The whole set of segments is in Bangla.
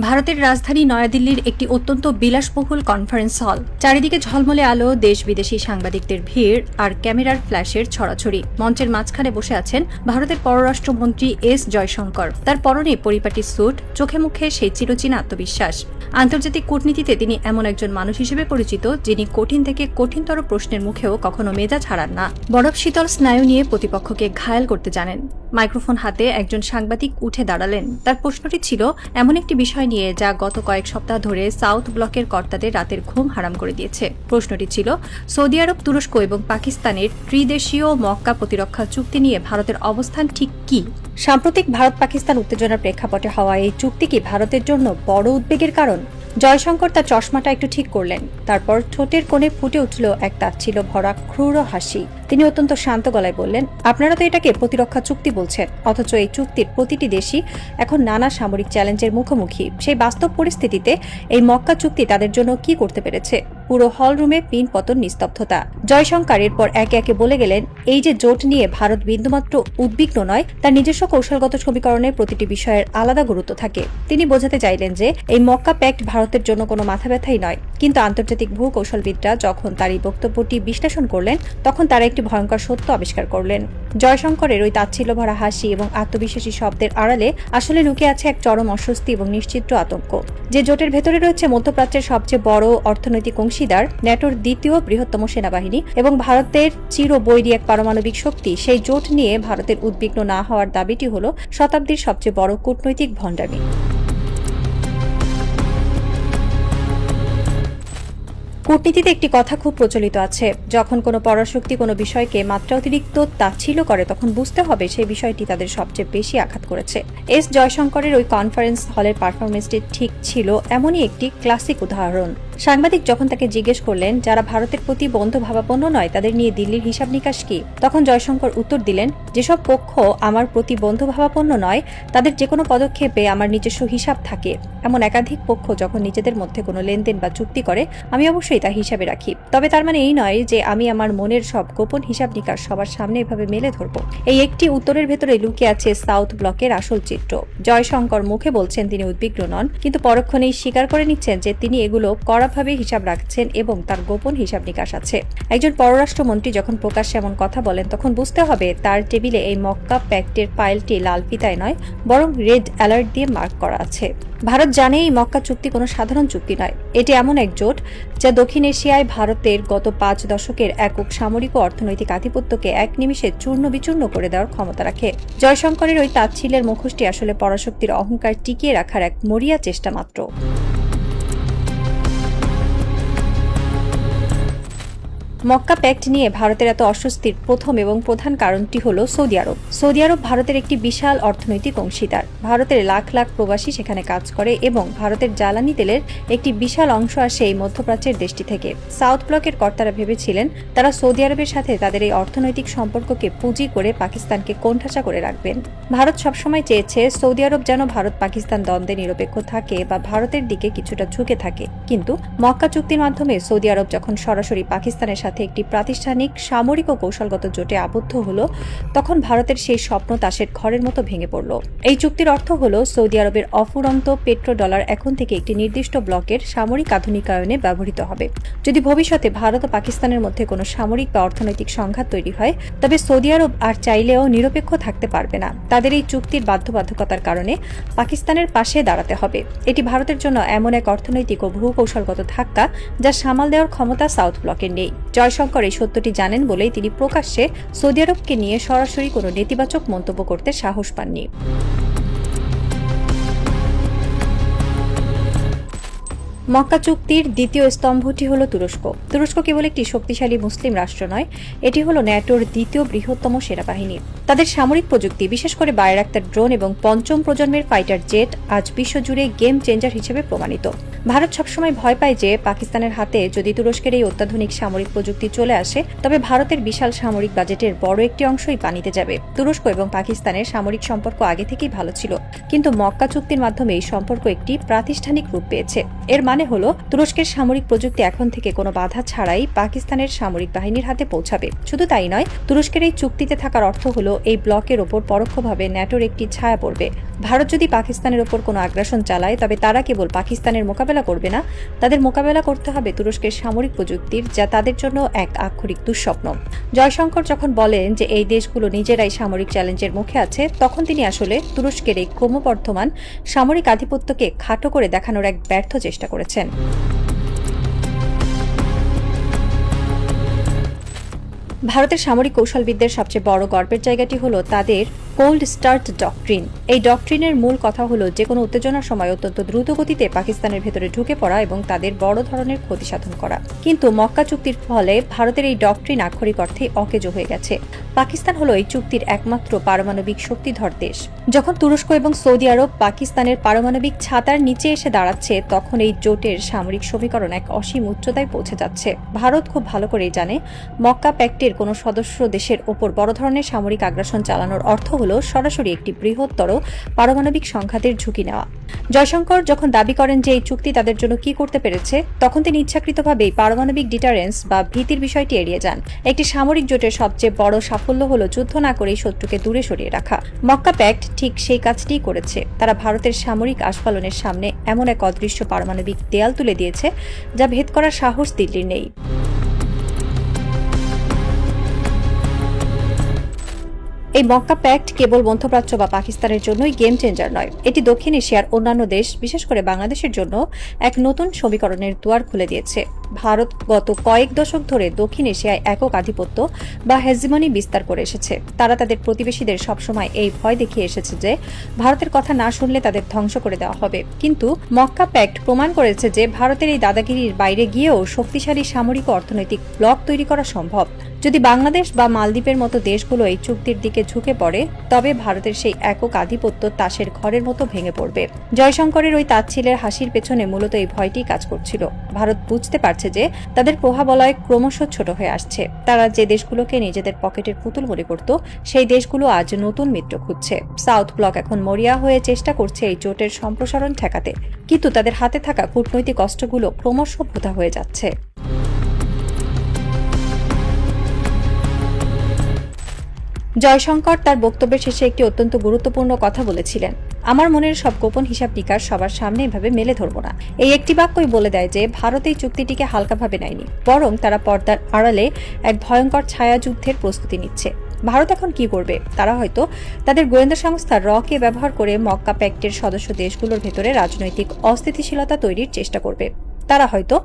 ভারতের রাজধানী নয়াদিল্লির একটি অত্যন্ত বিলাসবহুল কনফারেন্স হল। চারিদিকে ঝলমলে আলো, দেশ বিদেশি সাংবাদিকদের ভিড় আর ক্যামেরার ফ্ল্যাশের ছড়াছড়ি। মঞ্চের মাঝখানে বসে আছেন ভারতের পররাষ্ট্রমন্ত্রী এস জয়শঙ্কর। তার পরনে পরিপাটি স্যুট, চোখে মুখে সেই চিরচেনা আত্মবিশ্বাস। আন্তর্জাতিক কূটনীতিতে তিনি এমন একজন মানুষ হিসেবে পরিচিত, যিনি কঠিন থেকে কঠিনতর প্রশ্নের মুখেও কখনো মেজাজ হারান না। বরফ শীতল স্নায়ু নিয়ে প্রতিপক্ষকে ঘায়াল করতে জানেন। মাইক্রোফোন হাতে একজন সাংবাদিক উঠে দাঁড়ালেন। তার প্রশ্নটি ছিল এমন একটি বিষয় নিয়ে যা গত কয়েক সপ্তাহ ধরে সাউথ ব্লকের কর্তাদের রাতের ঘুম হারাম করে দিয়েছে। প্রশ্নটি ছিল সৌদি আরব, তুরস্ক এবং পাকিস্তানের ত্রিদেশীয় মক্কা প্রতিরক্ষা চুক্তি নিয়ে ভারতের অবস্থান ঠিক কি। সাম্প্রতিক ভারত পাকিস্তান উত্তেজনার প্রেক্ষাপটে হওয়া এই চুক্তি কি ভারতের জন্য বড় উদ্বেগের কারণ? জয়শঙ্কর তার চশমাটা একটু ঠিক করলেন। তারপর ঠোঁটের কোণে ফুটে উঠল এক তাচ্ছিল্য ভরা ক্রূর হাসি। তিনি অত্যন্ত শান্ত গলায় বললেন, আপনারা তো এটাকে প্রতিরক্ষা চুক্তি বলছেন, অথচ এই চুক্তির প্রতিটি দেশই এখন নানা সামরিক চ্যালেঞ্জের মুখোমুখি। সেই বাস্তব পরিস্থিতিতে এই মক্কা চুক্তি তাদের জন্য কি করতে পেরেছে? পুরো হলরুমে পিন পতন, নিস্তব্ধতা। জয়শঙ্কর এরপর একে একে বলে গেলেন, এই যে জোট নিয়ে ভারত বিন্দুমাত্র উদ্বিগ্ন নয়, তার নিজস্ব কৌশলগত সমীকরণের প্রতিটি বিষয়ের আলাদা গুরুত্ব থাকে। তিনি বোঝাতে চাইলেন যে এই মক্কা প্যাক্ট ভারতের জন্য কোনো মাথা ব্যথাই নয়। কিন্তু আন্তর্জাতিক ভূকৌশলবিদরা যখন তার এই বক্তব্যটি বিশ্লেষণ করলেন, তখন তারা একটি ভয়ঙ্কর সত্য আবিষ্কার করলেন। জয়শঙ্করের ওই তাচ্ছিল্য ভরা হাসি এবং আত্মবিশ্বাসী শব্দের আড়ালে আসলে লুকিয়ে আছে এক চরম অস্বস্তি এবং নিশ্চিদ্র আতঙ্ক। যে জোটের ভেতরে রয়েছে মধ্যপ্রাচ্যের সবচেয়ে বড় অর্থনৈতিক অংশীদার, ন্যাটোর দ্বিতীয় বৃহত্তম সেনাবাহিনী এবং ভারতের চিরবৈরী এক পারমাণবিক শক্তি, সেই জোট নিয়ে ভারতের উদ্বিগ্ন না হওয়ার দাবিটি হল শতাব্দীর সবচেয়ে বড় কূটনৈতিক ভণ্ডামি। কূটনীতিতে একটি কথা খুব প্রচলিত আছে, যখন কোনো পরাশক্তি কোনো বিষয়কে মাত্রা অতিরিক্ত তাচ্ছিল্য করে, তখন বুঝতে হবে সেই বিষয়টি তাদের সবচেয়ে বেশি আঘাত করেছে। এস জয়শঙ্করের ওই কনফারেন্স হলের পারফরমেন্সটি ঠিক ছিল এমনই একটি ক্লাসিক উদাহরণ। সাংবাদিক যখন তাকে জিজ্ঞেস করলেন, যারা ভারতের প্রতি বন্ধুভাবাপন্ন নয় তাদের নিয়ে দিল্লির হিসাব নিকাশ কি, তখন জয়শঙ্কর উত্তর দিলেন, যেসব পক্ষ আমার প্রতি বন্ধুভাবাপন্ন নয় তাদের যে কোনো পদক্ষেপে আমার নিজস্ব হিসাব থাকে। এমন একাধিক পক্ষ যখন নিজেদের মধ্যে কোনো লেনদেন বা চুক্তি করে, আমি অবশ্যই তা হিসাবে রাখি। তবে তার মানে এই নয় যে আমি আমার মনের সব গোপন হিসাব নিকাশ সবার সামনে এভাবে মেলে ধরব। এই একটি উত্তরের ভেতরে লুকিয়ে আছে সাউথ ব্লকের আসল চিত্র। জয়শঙ্কর মুখে বলছেন তিনি উদ্বিগ্ন নন, কিন্তু পরক্ষণেই স্বীকার করে নিচ্ছেন যে তিনি এগুলো কড়াভাবে হিসাব রাখছেন এবং তার গোপন হিসাব নিকাশ আছে। একজন পররাষ্ট্রমন্ত্রী যখন প্রকাশ্যে এমন কথা বলেন, তখন বুঝতে হবে তার টেবিলে এই মক্কা প্যাক্টের ফাইলটি লাল ফিতায় নয়, বরং রেড অ্যালার্ট দিয়ে মার্ক করা আছে। ভারত জানে এই মক্কা চুক্তি কোনো সাধারণ চুক্তি নয়। এটি এমন এক জোট যা দক্ষিণ এশিয়ায় ভারতের গত 5 দশকের একক সামরিক ও অর্থনৈতিক আধিপত্যকে এক নিমিষে চূর্ণ বিচূর্ণ করে দেওয়ার ক্ষমতা রাখে। জয়শঙ্করের ওই তাচ্ছিল্যের মুখোশটি আসলে পরাশক্তির অহংকার টিকিয়ে রাখার এক মরিয়া চেষ্টা মাত্র। মক্কা প্যাক্ট নিয়ে ভারতের এত অস্বস্তির প্রথম এবং প্রধান কারণটি হল সৌদি আরব। সৌদি আরব ভারতের একটি বিশাল অর্থনৈতিক অংশীদার। ভারতের লাখ লাখ প্রবাসী সেখানে কাজ করে এবং ভারতের জ্বালানি তেলের একটি বিশাল অংশ আসে এই মধ্যপ্রাচ্যের দেশটি থেকে। সাউথ ব্লকের কর্তারা ভেবেছিলেন তারা সৌদি আরবের সাথে তাদের এই অর্থনৈতিক সম্পর্ককে পুঁজি করে পাকিস্তানকে কোণঠাসা করে রাখবেন। ভারত সবসময় চেয়েছে সৌদি আরব যেন ভারত পাকিস্তান দ্বন্দ্বে নিরপেক্ষ থাকে বা ভারতের দিকে কিছুটা ঝুঁকে থাকে। কিন্তু মক্কা চুক্তির মাধ্যমে সৌদি আরব যখন সরাসরি পাকিস্তানের সাথে একটি প্রাতিষ্ঠানিক, সামরিক ও কৌশলগত জোটে আবদ্ধ হলো, তখন ভারতের সেই স্বপ্ন তাসের ঘরের মতো ভেঙে পড়ল। এই চুক্তির অর্থ হল সৌদি আরবের অফুরন্ত পেট্রোডলার এখন থেকে একটি নির্দিষ্ট ব্লকের সামরিক আধুনিকায়নে ব্যবহৃত হবে। যদি ভবিষ্যতে ভারত ও পাকিস্তানের মধ্যে কোনো সামরিক বা অর্থনৈতিক সংঘাত তৈরি হয়, তবে সৌদি আরব আর চাইলেও নিরপেক্ষ থাকতে পারবে না। তাদের এই চুক্তির বাধ্যবাধকতার কারণে পাকিস্তানের পাশে দাঁড়াতে হবে। এটি ভারতের জন্য এমন এক অর্থনৈতিক ও ভূকৌশলগত ধাক্কা যা সামাল দেওয়ার ক্ষমতা সাউথ ব্লকের নেই। জয়শঙ্কর এই সত্যটি জানেন বলেই তিনি প্রকাশ্যে সৌদি আরবকে নিয়ে সরাসরি কোনো নেতিবাচক মন্তব্য করতে সাহস পাননি। মক্কা চুক্তির দ্বিতীয় স্তম্ভটি হল তুরস্ক। তুরস্ক কেবল একটি শক্তিশালী মুসলিম রাষ্ট্র নয়, এটি হল ন্যাটোর দ্বিতীয় বৃহত্তম সেনাবাহিনী। তাদের সামরিক প্রযুক্তি, বিশেষ করে বায়রাক্তার ড্রোন এবং পঞ্চম প্রজন্মের ফাইটার জেট আজ বিশ্বজুড়ে গেম চেঞ্জার হিসেবে প্রমাণিত। ভারত সবসময় ভয় পায় যে পাকিস্তানের হাতে যদি তুরস্কের এই অত্যাধুনিক সামরিক প্রযুক্তি চলে আসে, তবে ভারতের বিশাল সামরিক বাজেটের বড় একটি অংশই পানিতে যাবে। তুরস্ক এবং পাকিস্তানের সামরিক সম্পর্ক আগে থেকেই ভালো ছিল, কিন্তু মক্কা চুক্তির মাধ্যমে এই সম্পর্ক একটি প্রাতিষ্ঠানিক রূপ পেয়েছে। এর মানে হলো তুরস্কের সামরিক প্রযুক্তি এখন থেকে কোনো বাধা ছাড়াই পাকিস্তানের সামরিক বাহিনীর হাতে পৌঁছাবে। শুধু তাই নয়, তুরস্কের এই চুক্তিতে থাকার অর্থ হলো এই ব্লকের ওপর পরোক্ষভাবে ন্যাটোর একটি ছায়া পড়বে। ভারত যদি পাকিস্তানের ওপর কোনো আগ্রাসন চালায় তবে তারা কেবল পাকিস্তানের মোকাবেলা করবে না, তাদের মোকাবেলা করতে হবে তুরস্কের সামরিক প্রযুক্তির, যা তাদের জন্য এক আক্ষরিক দুঃস্বপ্ন। জয়শঙ্কর যখন বলেন যে এই দেশগুলো নিজেরাই সামরিক চ্যালেঞ্জের মুখে আছে, তখন তিনি আসলে তুরস্কের এই ক্রমবর্ধমান সামরিক আধিপত্যকে খাটো করে দেখানোর এক ব্যর্থ চেষ্টা করেছেন। ভারতের সামরিক কৌশলবিদদের সবচেয়ে বড় গর্বের জায়গাটি হলো তাদের কোল্ড স্টার্ট ডক্ট্রিন। এই ডক্ট্রিনের মূল কথা হলো যে কোনো উত্তেজনার সময় অত্যন্ত দ্রুত গতিতে পাকিস্তানের ভেতরে ঢুকে পড়া এবং তাদের বড় ধরনের ক্ষতি সাধন করা। কিন্তু মক্কা চুক্তির ফলে ভারতের এই ডক্ট্রিন আক্ষরিক অর্থে অকেজো হয়ে গেছে। পাকিস্তান হলো এই চুক্তির একমাত্র পারমাণবিক শক্তিধর দেশ। যখন তুরস্ক এবং সৌদি আরব পাকিস্তানের পারমাণবিক ছাতার নিচে এসে দাঁড়াচ্ছে, তখন এই জোটের সামরিক সমীকরণ এক অসীম উচ্চতায় পৌঁছে যাচ্ছে। ভারত খুব ভালো করেই জানে মক্কা প্যাক্টের কোনো সদস্য দেশের ওপর বড় ধরনের সামরিক আগ্রাসন চালানোর অর্থ হলো সরাসরি একটি বৃহত্তর পারমাণবিক সংঘাতের ঝুঁকি নেওয়া। জয়শঙ্কর যখন দাবি করেন যে এই চুক্তি তাদের জন্য কি করতে পেরেছে, তখন তিনি ইচ্ছাকৃতভাবেই পারমাণবিক ডিটারেন্স বা ভীতির বিষয়টি এড়িয়ে যান। একটি সামরিক জোটের সবচেয়ে বড় সাফল্য হলো যুদ্ধ না করেই শত্রুকে দূরে সরিয়ে রাখা। মক্কা প্যাক্ট ঠিক সেই কাজটিই করেছে। তারা ভারতের সামরিক আস্ফালনের সামনে এমন এক অদৃশ্য পারমাণবিক দেয়াল তুলে দিয়েছে যা ভেদ করার সাহস দিল্লির নেই। এই মক্কা প্যাক্ট কেবল মধ্যপ্রাচ্য বা পাকিস্তানের জন্যই গেম চেঞ্জার নয়, এটি দক্ষিণ এশিয়ার অন্যান্য দেশ, বিশেষ করে বাংলাদেশের জন্য এক নতুন সমীকরণের দুয়ার খুলে দিয়েছে। ভারত গত কয়েক দশক ধরে দক্ষিণ এশিয়ায় একক আধিপত্য বা হেজিমনি বিস্তার করে এসেছে। তারা তাদের প্রতিবেশীদের সবসময় এই ভয় দেখিয়ে এসেছে যে ভারতের কথা না শুনলে তাদের ধ্বংস করে দেওয়া হবে। কিন্তু মক্কা প্যাক্ট প্রমাণ করেছে যে ভারতের এই দাদাগিরির বাইরে গিয়েও শক্তিশালী সামরিক ও অর্থনৈতিক ব্লক তৈরি করা সম্ভব। যদি বাংলাদেশ বা মালদ্বীপের মতো দেশগুলো এই চুক্তির দিকে ঝুঁকে পড়ে, তবে ভারতের সেই একক আধিপত্য তাসের ঘরের মতো ভেঙে পড়বে। জয়শঙ্করের ওই তাচ্ছিলের হাসির পেছনে মূলত এই ভয়টি কাজ করছিল। ভারত বুঝতে পারছে যে তাদের প্রভাবলয় ক্রমশ ছোট হয়ে আসছে। তারা যে দেশগুলোকে নিজেদের পকেটের পুতুল মনে করত, সেই দেশগুলো আজ নতুন মিত্র খুঁজছে। সাউথ ব্লক এখন মরিয়া হয়ে চেষ্টা করছে এই জোটের সম্প্রসারণ ঠেকাতে, কিন্তু তাদের হাতে থাকা কূটনৈতিক অস্ত্রগুলো ক্রমশ ভোঁতা হয়ে যাচ্ছে। জয়শঙ্কর তার বক্তব্যের শেষে একটি অত্যন্ত গুরুত্বপূর্ণ কথা বলেছিলেন। আমার মনের সব গোপন হিসাব নিকাশ সবার সামনে এভাবে মেলে ধরব না। এই একটি বাক্যই বলে দেয় যে ভারত এই চুক্তিটিকে হালকাভাবে নেয়নি, বরং তারা পর্দার আড়ালে এক ভয়ঙ্কর ছায়াযুদ্ধের প্রস্তুতি নিচ্ছে। ভারত এখন কি করবে? তারা হয়তো তাদের গোয়েন্দা সংস্থা র-কে ব্যবহার করে মক্কা প্যাক্টের সদস্য দেশগুলোর ভেতরে রাজনৈতিক অস্থিতিশীলতা তৈরির চেষ্টা করবে। তারা হয়তো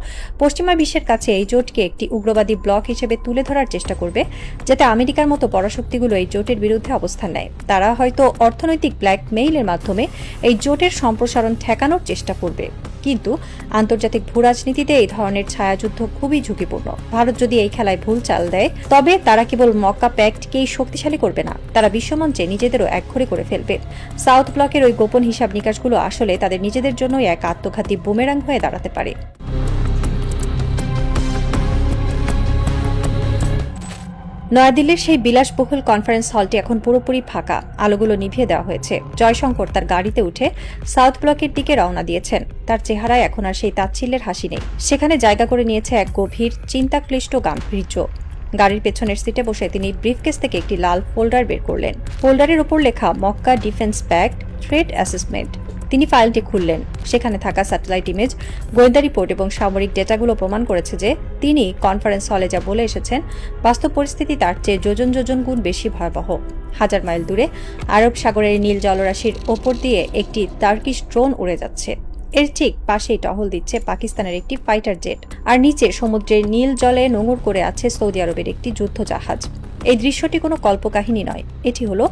পশ্চিমা বিশ্বের কাছে এই জোটকে একটি উগ্রবাদী ব্লক হিসেবে তুলে ধরার চেষ্টা করবে, যাতে আমেরিকার মতো পরাশক্তিগুলো এই জোটের বিরুদ্ধে অবস্থান নেয়। তারা হয়তো অর্থনৈতিক ব্ল্যাকমেইলের মাধ্যমে এই জোটের সম্প্রসারণ ঠেকানোর চেষ্টা করবে। কিন্তু আন্তর্জাতিক ভূরাজনীতিতে এই ধরনের ছায়াযুদ্ধ খুবই ঝুঁকিপূর্ণ। ভারত যদি এই খেলায় ভুল চাল দেয়, তবে তারা কেবল মক্কা প্যাক্টকেই শক্তিশালী করবে না, তারা বিশ্বমঞ্চে নিজেদেরও একঘরে করে ফেলবে। সাউথ ব্লকের ওই গোপন হিসাব নিকাশগুলো আসলে তাদের নিজেদের জন্যই এক আত্মঘাতী বুমেরাং হয়ে দাঁড়াতে পারে। নয়াদিল্লির সেই বিলাসবহুল কনফারেন্স হলটি এখন পুরোপুরি ফাঁকা, আলোগুলো নিভিয়ে দেওয়া হয়েছে। জয়শঙ্কর তার গাড়িতে উঠে সাউথ ব্লকের দিকে রওনা দিয়েছেন। তার চেহারায় এখন আর সেই তাচ্ছিল্যের হাসি নেই। সেখানে জায়গা করে নিয়েছে এক গভীর চিন্তাক্লিষ্ট গাম্ভীর্য। গাড়ির পেছনের সিটে বসে তিনি ব্রিফকেস থেকে একটি লাল ফোল্ডার বের করলেন। ফোল্ডারের উপর লেখা Mecca defence pact threat assessment. তিনি ফাইলটি খুললেন। সেখানে থাকা স্যাটেলাইট ইমেজ, গোয়েন্দা রিপোর্ট এবং সামরিক ডেটাগুলো প্রমাণ করেছে যে তিনি কনফারেন্স হলে যা বলে এসেছেন, বাস্তব পরিস্থিতি তার চেয়ে যোজন যোজন গুণ বেশি ভয়াবহ। 1000 মাইল দূরে আরব সাগরের নীল জলরাশির ওপর দিয়ে একটি টার্কিশ ড্রোন উড়ে যাচ্ছে। এর ঠিক পাশেই টহল দিচ্ছে পাকিস্তানের একটি ফাইটার জেট, আর নিচে সমুদ্রের নীল জলে নোঙর করে আছে সৌদি আরবের একটি যুদ্ধ জাহাজ। এই দৃশ্যটি কোনো কল্পকাহিনী নয়, এটি হলো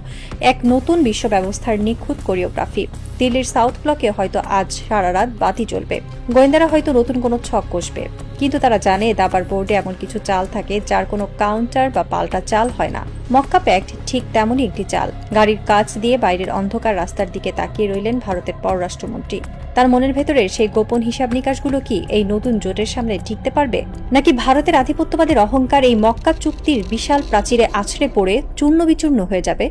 এক নতুন বিশ্ব ব্যবস্থার নিখুঁত কোরিওগ্রাফি। দিল্লির সাউথ ব্লকে হয়তো আজ সারা রাত বাতি জ্বলবে, গোয়েন্দারা হয়তো নতুন কোনো ছক কষবে, কিন্তু তারা জানে দাবার বোর্ডে এমন কিছু চাল থাকে যার কোনো কাউন্টার বা পাল্টা চাল হয় না। মক্কা প্যাক্ট ঠিক তেমনই একটি চাল। গাড়ির কাচ দিয়ে বাইরের অন্ধকার রাস্তার দিকে তাকিয়ে রইলেন ভারতের পররাষ্ট্রমন্ত্রী। তার মনের ভেতরের সেই গোপন হিসাব নিকাশগুলো কি এই নতুন জোটের সামনে টিকতে পারবে, নাকি ভারতের আধিপত্যবাদের অহংকার এই মক্কা চুক্তির বিশাল প্রাচীরে আছড়ে পড়ে চূর্ণ বিচূর্ণ হয়ে যাবে?